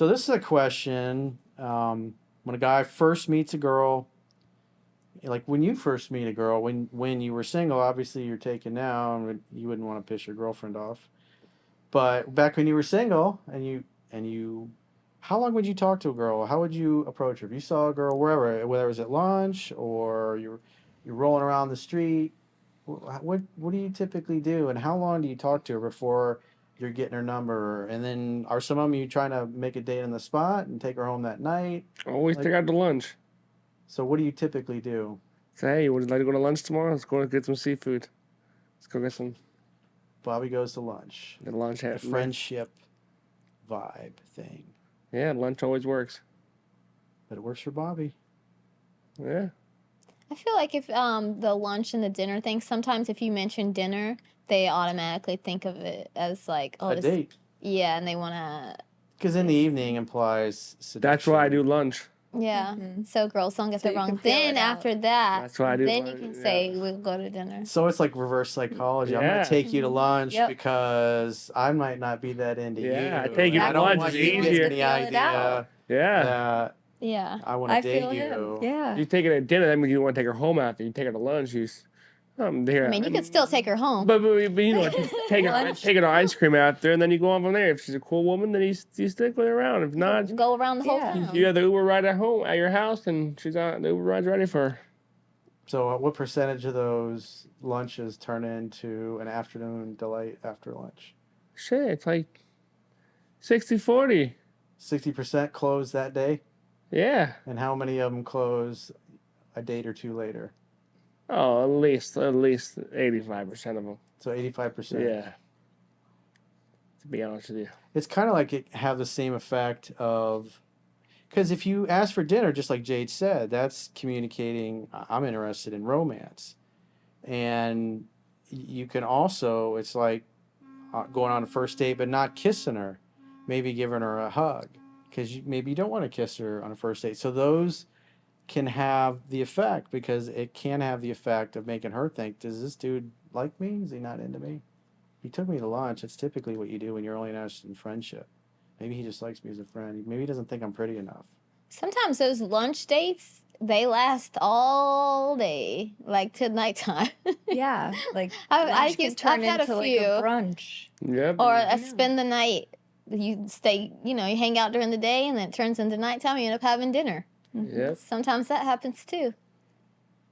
So this is a question. When a guy first meets a girl, like when you first meet a girl, when you were single, obviously you're taken now, and you wouldn't want to piss your girlfriend off. But back when you were single, and you, how long would you talk to a girl? How would you approach her? If you saw a girl wherever, whether it was at lunch or you're rolling around the street, what do you typically do, and how long do you talk to her before you're getting her number? And then are some of you trying to make a date on the spot and take her home that night? Always take out to lunch. So what do you typically do? Say, hey, would you like to go to lunch tomorrow? Let's go get some seafood. Let's go get some. Bobby goes to lunch. The lunch The friendship vibe thing. Yeah, lunch always works. But it works for Bobby. Yeah. I feel like if the lunch and the dinner thing, sometimes if you mention dinner, they automatically think of it as like, oh, A date. Yeah, and they want to. Because in the evening implies seduction. That's why I do lunch. Yeah. So girls don't get the wrong. Then after that, That's why I do then lunch. you can say we'll go to dinner. So it's like reverse psychology. I'm going to take you to lunch because I might not be that into you. Yeah, I take you to I don't lunch. want It's you to easier. get the idea that Yeah. I want to date you. Yeah. You take her to dinner, that means you want to take her home after. You take her to lunch, there. I mean, you could still take her home. But you know, take her to ice cream after, and then you go on from there. If she's a cool woman, then you stick with her around. If not, go around the whole town. You have the Uber ride at home at your house, and she's on the Uber ride's ready for her. So what percentage of those lunches turn into an afternoon delight after lunch? Shit, it's like 60-40. 60% close that day? Yeah. And how many of them close a date or two later? Oh, at least 85% of them. So 85%. Yeah. To be honest with you, it's kind of like it have the same effect of, because if you ask for dinner, just like Jade said, that's communicating I'm interested in romance, and you can also, it's like going on a first date but not kissing her, maybe giving her a hug, because maybe you don't want to kiss her on a first date. So those can have the effect, because it can have the effect of making her think, does this dude like me? Is he not into me? He took me to lunch. It's typically what you do when you're only interested in friendship. Maybe he just likes me as a friend. Maybe he doesn't think I'm pretty enough. Sometimes those lunch dates, they last all day, like till nighttime. Yeah, like I've had a few. Like a brunch. Yep. Or spend the night. You stay, you hang out during the day, and then it turns into nighttime. You end up having dinner. Yep. Sometimes that happens too.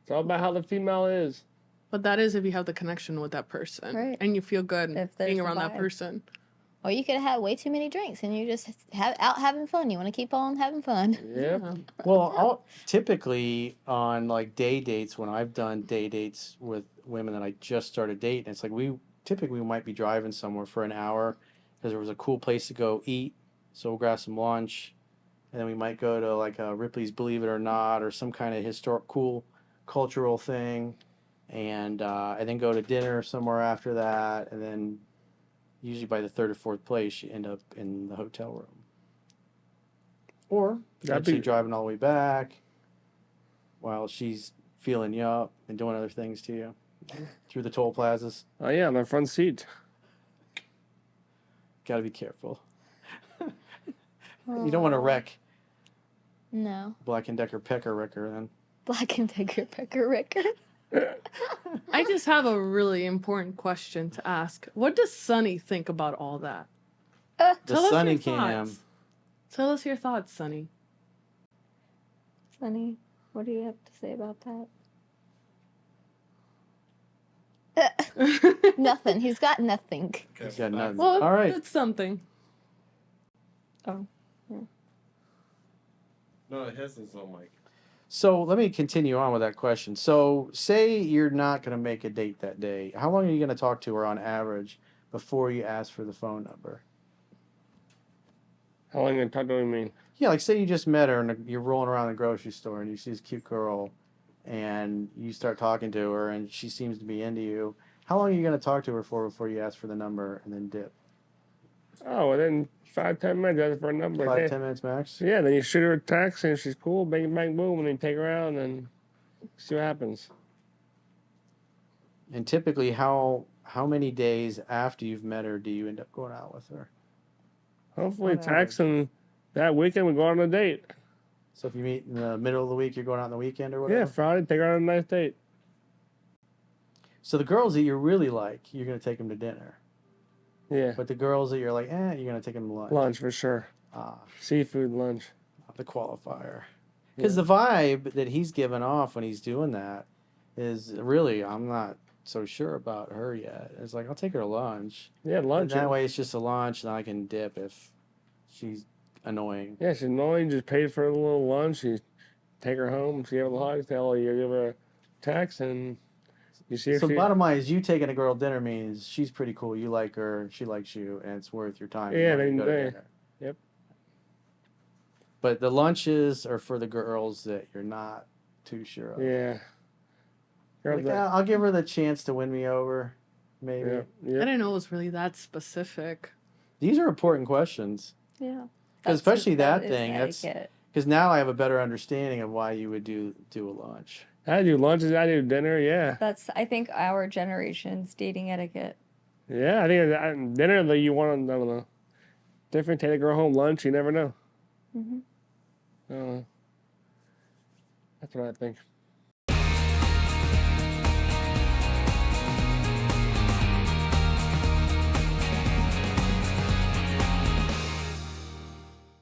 It's all about how the female is. But that is if you have the connection with that person. Right. And you feel good being around that person. Or you could have had way too many drinks and you're just out having fun. You want to keep on having fun. Yeah. Well, typically on like day dates, when I've done day dates with women that I just started dating, it's like we might be driving somewhere for an hour because there was a cool place to go eat. So we'll grab some lunch, and then we might go to like a Ripley's Believe It or Not or some kind of historic, cool cultural thing. And then go to dinner somewhere after that, and then usually by the third or fourth place, you end up in the hotel room. Or actually driving all the way back while she's feeling you up and doing other things to you through the toll plazas. Oh, yeah, on the front seat. Got to be careful. You don't want to wreck. No. Black & Decker Pecker Wrecker then. Black & Decker Pecker Wrecker. I just have a really important question to ask. What does Sunny think about all that? The Sunny Cam. Tell us your thoughts, Sunny. Sunny, what do you have to say about that? Nothing. He's got nothing. He's got nothing. Well, all right. That's something. Oh, yeah. No, his is on mic. So let me continue on with that question. So say you're not going to make a date that day. How long are you going to talk to her on average before you ask for the phone number? How long are you going to talk to her, you mean? Yeah, like say you just met her and you're rolling around the grocery store and you see this cute girl and you start talking to her and she seems to be into you. How long are you going to talk to her for before you ask for the number and then dip? Oh, well, then 5-10 minutes, ask for a number. 5-10 minutes max? Yeah, then you shoot her a text and she's cool, bang, bang, boom, and then you take her out and then see what happens. And typically, how many days after you've met her do you end up going out with her? Hopefully text and that weekend we go on a date. So if you meet in the middle of the week, you're going out on the weekend or Yeah, whatever? Friday, take her on a nice date. So the girls that you really like, you're going to take them to dinner. Yeah, But the girls that you're like, you're going to take them to lunch. lunch for sure. Ah, Seafood lunch. the qualifier. Because the vibe that he's giving off when he's doing that is really, I'm not so sure about her yet. It's like, I'll take her to lunch. Yeah, lunch. And that way it's just a lunch and I can dip if she's annoying. Yeah, she's annoying. Just paid for a little lunch. You take her home. She have a hug. Tell her you give her a text, and you see if So she. bottom line is you taking a girl to dinner means she's pretty cool. You like her, she likes you, and it's worth your time. Yeah, to go to they- dinner. yep. But the lunches are for the girls that you're not too sure of. Yeah. Girl, Like, that- I'll give her the chance to win me over, maybe. yeah, I yeah. didn't know it was really that specific. These are important questions. Yeah. Because especially that is thing, that's etiquette. because now I have a better understanding of why you would do a lunch. I do lunches. I do dinner. Yeah. That's, I think, our generation's dating etiquette. Yeah, I think dinner that you want to, I don't know. Different. Take a girl home lunch. You never know. Hmm. That's what I think.